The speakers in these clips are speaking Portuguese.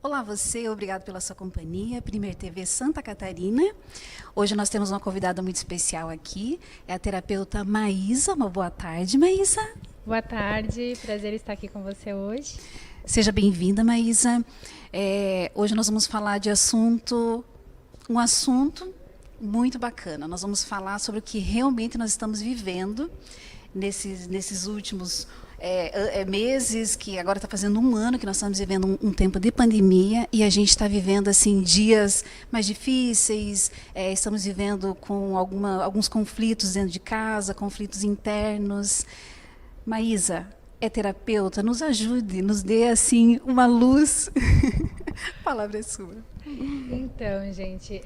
Olá você, obrigado pela sua companhia, Primeiro TV Santa Catarina. Hoje nós temos uma convidada muito especial aqui, é a terapeuta Maísa. Uma boa tarde, Maísa. Boa tarde, prazer estar aqui com você hoje. Seja bem-vinda, Maísa. Hoje nós vamos falar de um assunto muito bacana. Nós vamos falar sobre o que realmente nós estamos vivendo nesses últimos meses, que agora está fazendo um ano que nós estamos vivendo um tempo de pandemia, e a gente está vivendo assim dias mais difíceis, estamos vivendo com alguns conflitos dentro de casa, conflitos internos. Maísa é terapeuta, nos ajude, nos dê assim uma luz. A palavra é sua. Então, gente,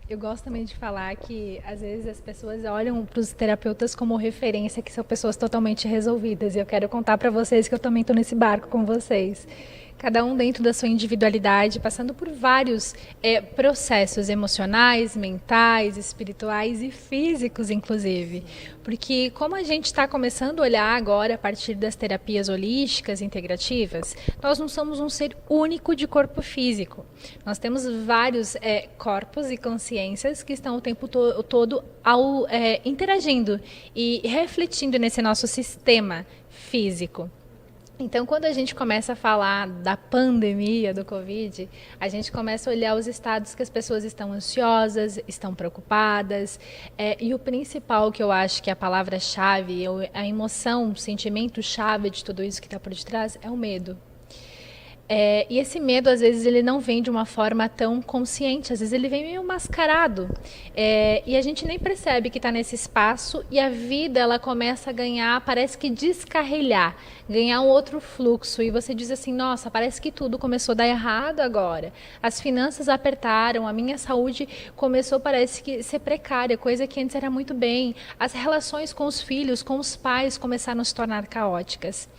eu gosto também de falar que às vezes as pessoas olham para os terapeutas como referência, que são pessoas totalmente resolvidas. E eu quero contar para vocês que eu também estou nesse barco com vocês. Cada um dentro da sua individualidade, passando por vários processos emocionais, mentais, espirituais e físicos, inclusive. Porque como a gente está começando a olhar agora a partir das terapias holísticas, integrativas, nós não somos um ser único de corpo físico. Nós temos vários corpos e consciências que estão o tempo todo interagindo e refletindo nesse nosso sistema físico. Então, quando a gente começa a falar da pandemia do Covid, a gente começa a olhar os estados que as pessoas estão ansiosas, estão preocupadas, e o principal que eu acho que é a palavra-chave, a emoção, o sentimento-chave de tudo isso que está por detrás é o medo. E esse medo, às vezes, ele não vem de uma forma tão consciente, às vezes ele vem meio mascarado. E a gente nem percebe que está nesse espaço e a vida ela começa a ganhar, parece que descarrilhar, ganhar um outro fluxo. E você diz assim, nossa, parece que tudo começou a dar errado agora. As finanças apertaram, a minha saúde começou, parece que, ser precária, coisa que antes era muito bem. As relações com os filhos, com os pais começaram a se tornar caóticas.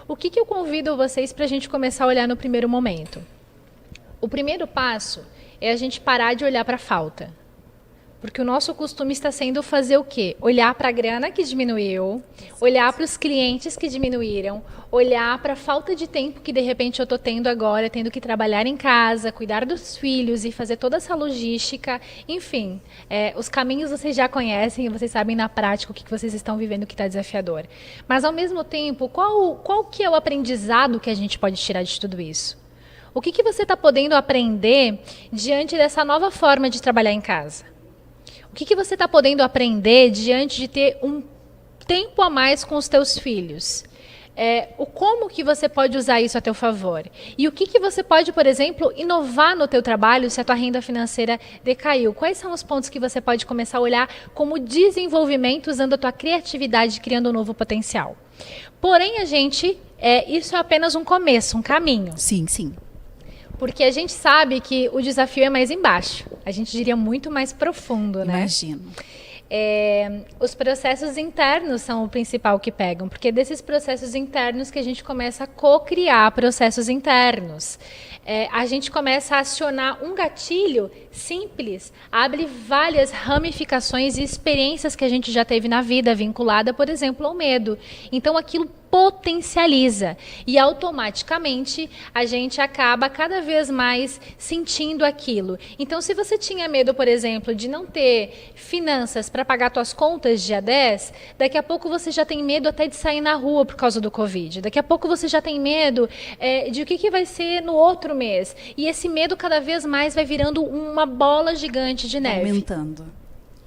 O que eu convido vocês para a gente começar a olhar no primeiro momento? O primeiro passo é a gente parar de olhar para a falta. Porque o nosso costume está sendo fazer o quê? Olhar para a grana que diminuiu, olhar para os clientes que diminuíram, olhar para a falta de tempo que de repente eu estou tendo agora, tendo que trabalhar em casa, cuidar dos filhos e fazer toda essa logística. Enfim, os caminhos vocês já conhecem e vocês sabem na prática o que vocês estão vivendo que está desafiador. Mas ao mesmo tempo, qual que é o aprendizado que a gente pode tirar de tudo isso? O que você está podendo aprender diante dessa nova forma de trabalhar em casa? O que você está podendo aprender diante de ter um tempo a mais com os teus filhos? Como que você pode usar isso a teu favor? E o que você pode, por exemplo, inovar no teu trabalho se a tua renda financeira decaiu? Quais são os pontos que você pode começar a olhar como desenvolvimento usando a tua criatividade, criando um novo potencial? Porém, isso é apenas um começo, um caminho. Sim, sim. Porque a gente sabe que o desafio é mais embaixo. A gente diria muito mais profundo, né? Imagino. Os processos internos são o principal que pegam, porque é desses processos internos que a gente começa a co-criar processos internos. A gente começa a acionar um gatilho simples, abre várias ramificações e experiências que a gente já teve na vida, vinculada, por exemplo, ao medo. Então, aquilo potencializa e automaticamente a gente acaba cada vez mais sentindo aquilo. Então, se você tinha medo, por exemplo, de não ter finanças para pagar suas contas dia 10, daqui a pouco você já tem medo até de sair na rua por causa do Covid. Daqui a pouco você já tem medo de o que vai ser no outro mês. E esse medo cada vez mais vai virando uma bola gigante de neve. Aumentando.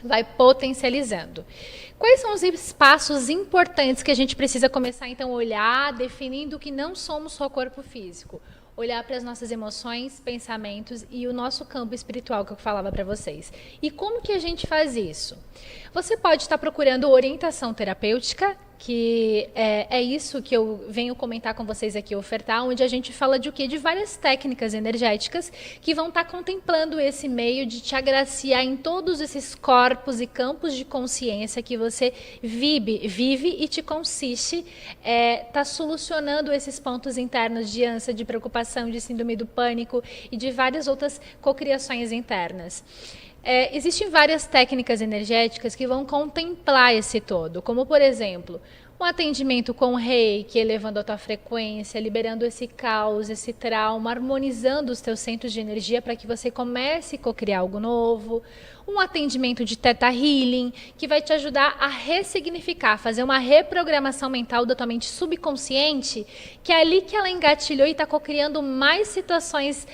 Vai potencializando. Quais são os espaços importantes que a gente precisa começar, então, a olhar, definindo que não somos só corpo físico? Olhar para as nossas emoções, pensamentos e o nosso campo espiritual que eu falava para vocês. E como que a gente faz isso? Você pode estar procurando orientação terapêutica, que é isso que eu venho comentar com vocês aqui, ofertar, onde a gente fala de o quê? De várias técnicas energéticas que vão estar contemplando esse meio de te agraciar em todos esses corpos e campos de consciência que você vive e te consiste tá solucionando esses pontos internos de ânsia, de preocupação, de síndrome do pânico e de várias outras cocriações internas. Existem várias técnicas energéticas que vão contemplar esse todo, como, por exemplo, Um atendimento com reiki, elevando a tua frequência, liberando esse caos, esse trauma, harmonizando os teus centros de energia para que você comece a cocriar algo novo. Um atendimento de Theta Healing, que vai te ajudar a ressignificar, fazer uma reprogramação mental da tua mente subconsciente, que é ali que ela engatilhou e está cocriando mais situações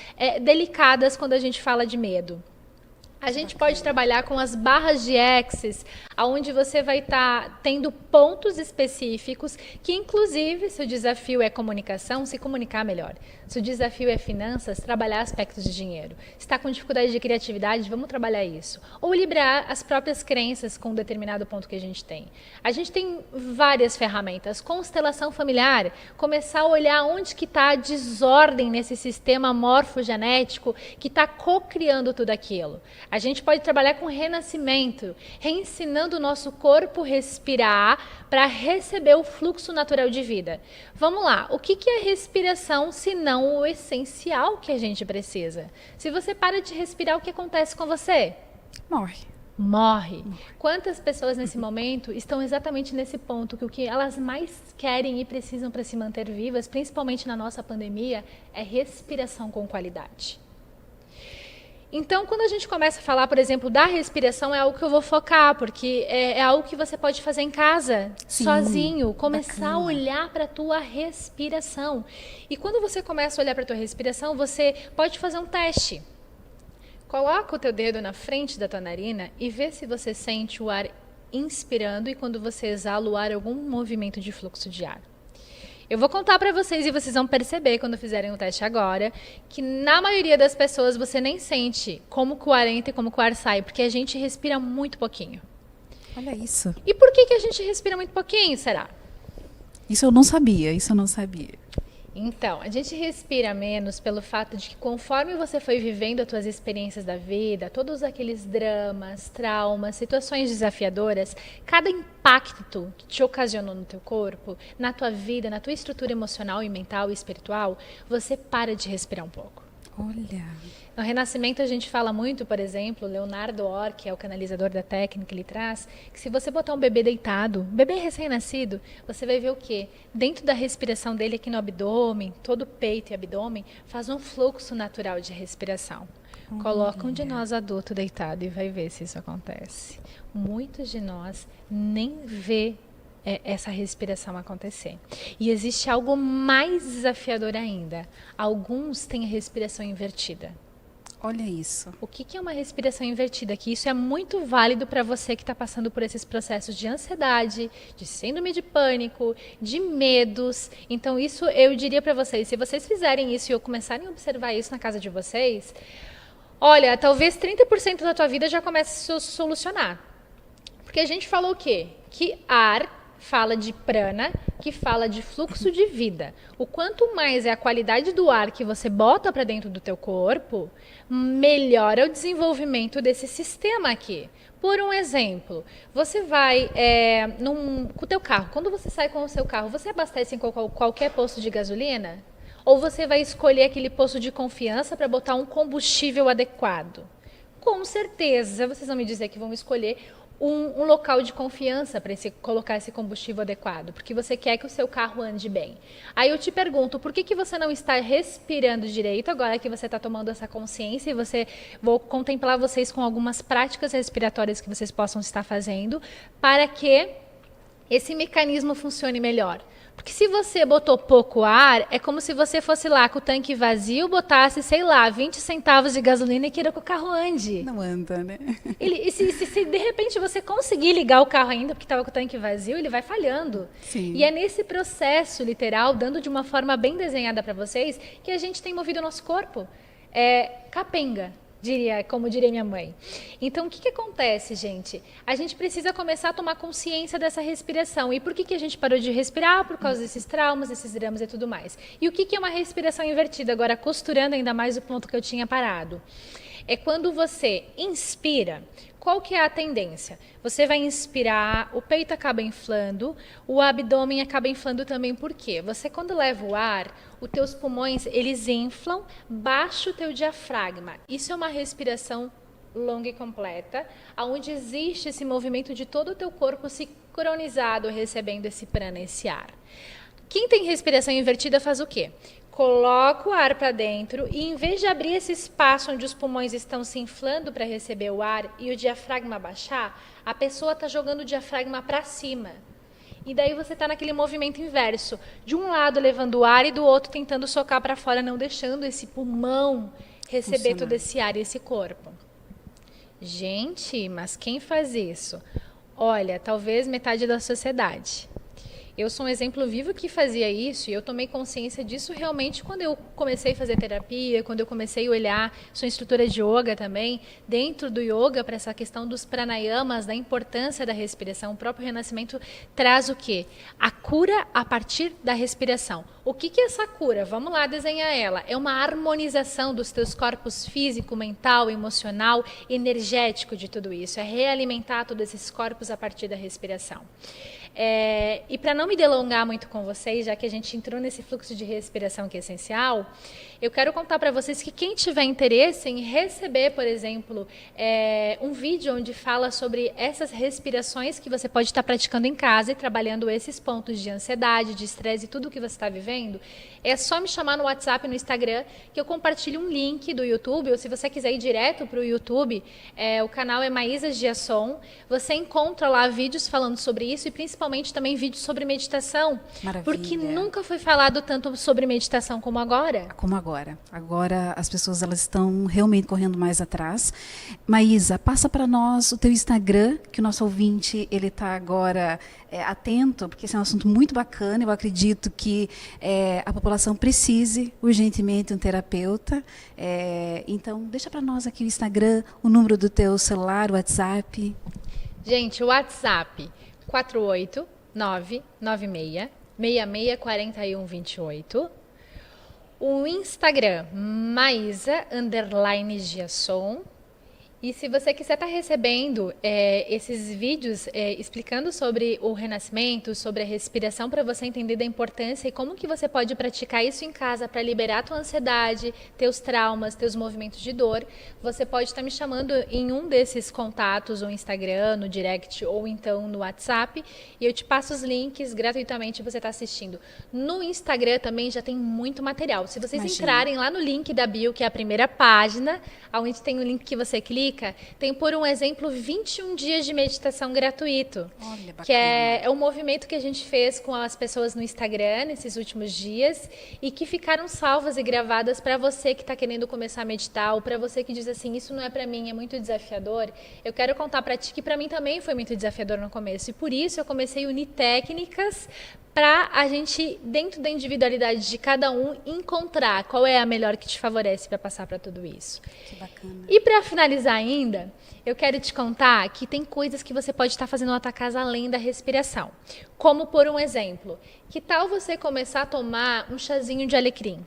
delicadas quando a gente fala de medo. A gente pode trabalhar com as barras de Access, onde você vai estar tendo pontos específicos que, inclusive, se o desafio é comunicação, se comunicar melhor. Se o desafio é finanças, trabalhar aspectos de dinheiro. Se está com dificuldade de criatividade, vamos trabalhar isso. Ou liberar as próprias crenças com um determinado ponto que a gente tem. A gente tem várias ferramentas. Constelação familiar, começar a olhar onde que está a desordem nesse sistema morfogenético que está co-criando tudo aquilo. A gente pode trabalhar com renascimento, reensinando o nosso corpo respirar para receber o fluxo natural de vida. Vamos lá, o que é respiração se não o essencial que a gente precisa? Se você para de respirar, o que acontece com você? Morre. Quantas pessoas nesse momento estão exatamente nesse ponto que o que elas mais querem e precisam para se manter vivas, principalmente na nossa pandemia, é respiração com qualidade. Então, quando a gente começa a falar, por exemplo, da respiração, é algo que eu vou focar, porque é algo que você pode fazer em casa, sim, sozinho, começar a olhar para a tua respiração. E quando você começa a olhar para a tua respiração, você pode fazer um teste. Coloca o teu dedo na frente da tua narina e vê se você sente o ar inspirando e quando você exala o ar, algum movimento de fluxo de ar. Eu vou contar para vocês e vocês vão perceber quando fizerem o teste agora, que na maioria das pessoas você nem sente como que o ar entra e como que o ar sai, porque a gente respira muito pouquinho. Olha isso. E por que a gente respira muito pouquinho, será? Isso eu não sabia. Então, a gente respira menos pelo fato de que conforme você foi vivendo as suas experiências da vida, todos aqueles dramas, traumas, situações desafiadoras, cada impacto que te ocasionou no teu corpo, na tua vida, na tua estrutura emocional e mental e espiritual, você para de respirar um pouco. Olha. No Renascimento a gente fala muito, por exemplo, Leonardo Orr, que é o canalizador da técnica, ele traz que se você botar um bebê deitado, um bebê recém-nascido, você vai ver o quê? Dentro da respiração dele aqui no abdômen, todo o peito e abdômen, faz um fluxo natural de respiração. Coloca um de nós adulto deitado e vai ver se isso acontece. Muitos de nós nem vê essa respiração acontecer. E existe algo mais desafiador ainda. Alguns têm a respiração invertida. Olha isso. O que é uma respiração invertida? Que isso é muito válido para você que está passando por esses processos de ansiedade, de síndrome de pânico, de medos. Então isso eu diria para vocês, se vocês fizerem isso e começarem a observar isso na casa de vocês, olha, talvez 30% da tua vida já comece a se solucionar. Porque a gente falou o quê? Que ar fala de prana, que fala de fluxo de vida. O quanto mais é a qualidade do ar que você bota para dentro do teu corpo, melhor é o desenvolvimento desse sistema aqui. Por um exemplo, você vai com o teu carro. Quando você sai com o seu carro, você abastece em qualquer posto de gasolina? Ou você vai escolher aquele posto de confiança para botar um combustível adequado? Com certeza, vocês vão me dizer que vão escolher um local de confiança para colocar esse combustível adequado, porque você quer que o seu carro ande bem. Aí eu te pergunto, por que você não está respirando direito agora que você está tomando essa consciência e vou contemplar vocês com algumas práticas respiratórias que vocês possam estar fazendo para que esse mecanismo funcione melhor. Porque se você botou pouco ar, é como se você fosse lá com o tanque vazio, botasse, sei lá, 20 centavos de gasolina e queira que o carro ande. Não anda, né? Se de repente você conseguir ligar o carro ainda porque estava com o tanque vazio, ele vai falhando. Sim. E é nesse processo, literal, dando de uma forma bem desenhada para vocês, que a gente tem movido o nosso corpo. Capenga. Como diria minha mãe. Então, o que acontece, gente? A gente precisa começar a tomar consciência dessa respiração. E por que a gente parou de respirar? Por causa desses traumas, desses dramas e tudo mais. E o que é uma respiração invertida? Agora, costurando ainda mais o ponto que eu tinha parado. É quando você inspira. Qual que é a tendência? Você vai inspirar, o peito acaba inflando, o abdômen acaba inflando também. Por quê? Você, quando leva o ar, os teus pulmões, eles inflam, baixa o teu diafragma. Isso é uma respiração longa e completa, onde existe esse movimento de todo o teu corpo se sincronizado recebendo esse prana, esse ar. Quem tem respiração invertida faz o quê? Coloca o ar para dentro e, em vez de abrir esse espaço onde os pulmões estão se inflando para receber o ar e o diafragma baixar, a pessoa está jogando o diafragma para cima. E daí você está naquele movimento inverso. De um lado levando o ar e do outro tentando socar para fora, não deixando esse pulmão receber todo esse ar e esse corpo. Gente, mas quem faz isso? Olha, talvez metade da sociedade. Eu sou um exemplo vivo que fazia isso e eu tomei consciência disso realmente quando eu comecei a fazer terapia, quando eu comecei a olhar, sou instrutora de yoga também, dentro do yoga para essa questão dos pranayamas, da importância da respiração. O próprio Renascimento traz o quê? A cura a partir da respiração. O que é essa cura? Vamos lá desenhar ela. É uma harmonização dos teus corpos físico, mental, emocional, energético de tudo isso. É realimentar todos esses corpos a partir da respiração. E para não me delongar muito com vocês, já que a gente entrou nesse fluxo de respiração que é essencial, eu quero contar para vocês que quem tiver interesse em receber, por exemplo, um vídeo onde fala sobre essas respirações que você pode estar praticando em casa e trabalhando esses pontos de ansiedade, de estresse e tudo o que você está vivendo, é só me chamar no WhatsApp, no Instagram, que eu compartilho um link do YouTube, ou se você quiser ir direto para o YouTube, o canal é Maísa Giasson, você encontra lá vídeos falando sobre isso e principalmente também vídeos sobre meditação. Maravilha. Porque nunca foi falado tanto sobre meditação como agora. Como agora. Agora as pessoas elas estão realmente correndo mais atrás. Maísa, passa para nós o teu Instagram, que o nosso ouvinte ele está agora atento, porque esse é um assunto muito bacana. Eu acredito que a população precise urgentemente um terapeuta. Então, deixa para nós aqui o Instagram, o número do teu celular, o WhatsApp. Gente, o WhatsApp 48996664128. O Instagram, Maísa_Giasson. E se você quiser estar recebendo esses vídeos explicando sobre o renascimento, sobre a respiração, para você entender da importância e como que você pode praticar isso em casa para liberar a tua ansiedade, teus traumas, teus movimentos de dor, você pode estar me chamando em um desses contatos, no Instagram, no direct ou então no WhatsApp, e eu te passo os links gratuitamente você está assistindo. No Instagram também já tem muito material. Se vocês entrarem lá no link da bio, que é a primeira página, onde tem o link que você clica, tem, por um exemplo, 21 dias de meditação gratuito. Olha, bacana. Que é um movimento que a gente fez com as pessoas no Instagram nesses últimos dias e que ficaram salvas e gravadas para você que está querendo começar a meditar ou para você que diz assim, isso não é para mim, é muito desafiador. Eu quero contar para ti que para mim também foi muito desafiador no começo e por isso eu comecei a unir técnicas para a gente, dentro da individualidade de cada um, encontrar qual é a melhor que te favorece para passar para tudo isso. Que bacana. E para finalizar ainda, eu quero te contar que tem coisas que você pode estar fazendo na tua casa além da respiração. Como, por um exemplo, que tal você começar a tomar um chazinho de alecrim?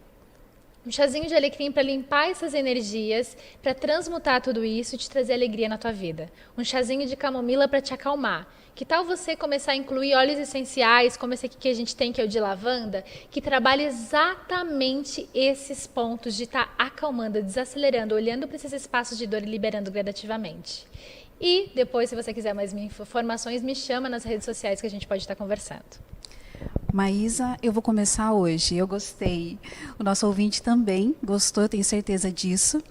Um chazinho de alecrim para limpar essas energias, para transmutar tudo isso e te trazer alegria na tua vida. Um chazinho de camomila para te acalmar. Que tal você começar a incluir óleos essenciais, como esse aqui que a gente tem, que é o de lavanda, que trabalha exatamente esses pontos de estar acalmando, desacelerando, olhando para esses espaços de dor e liberando gradativamente. E depois, se você quiser mais informações, me chama nas redes sociais que a gente pode estar conversando. Maísa, eu vou começar hoje. Eu gostei. O nosso ouvinte também gostou, eu tenho certeza disso.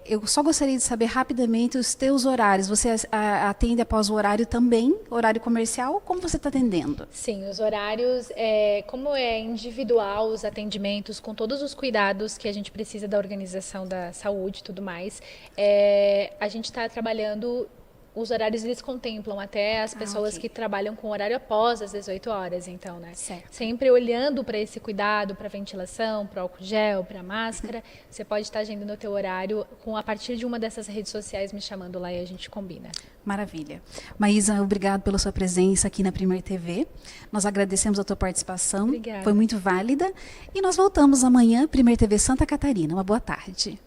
Eu só gostaria de saber rapidamente os teus horários. Você atende após o horário também, horário comercial? Como você está atendendo? Sim, os horários, como é individual os atendimentos, com todos os cuidados que a gente precisa da organização da saúde e tudo mais, a gente está trabalhando. Os horários eles contemplam até as pessoas que trabalham com horário após as 18 horas, então, né? Certo. Sempre olhando para esse cuidado, para a ventilação, para o álcool gel, para a máscara, você pode estar agendando o teu horário a partir de uma dessas redes sociais me chamando lá e a gente combina. Maravilha. Maísa, obrigado pela sua presença aqui na Primeira TV. Nós agradecemos a tua participação. Obrigada. Foi muito válida. E nós voltamos amanhã, Primeira TV Santa Catarina. Uma boa tarde.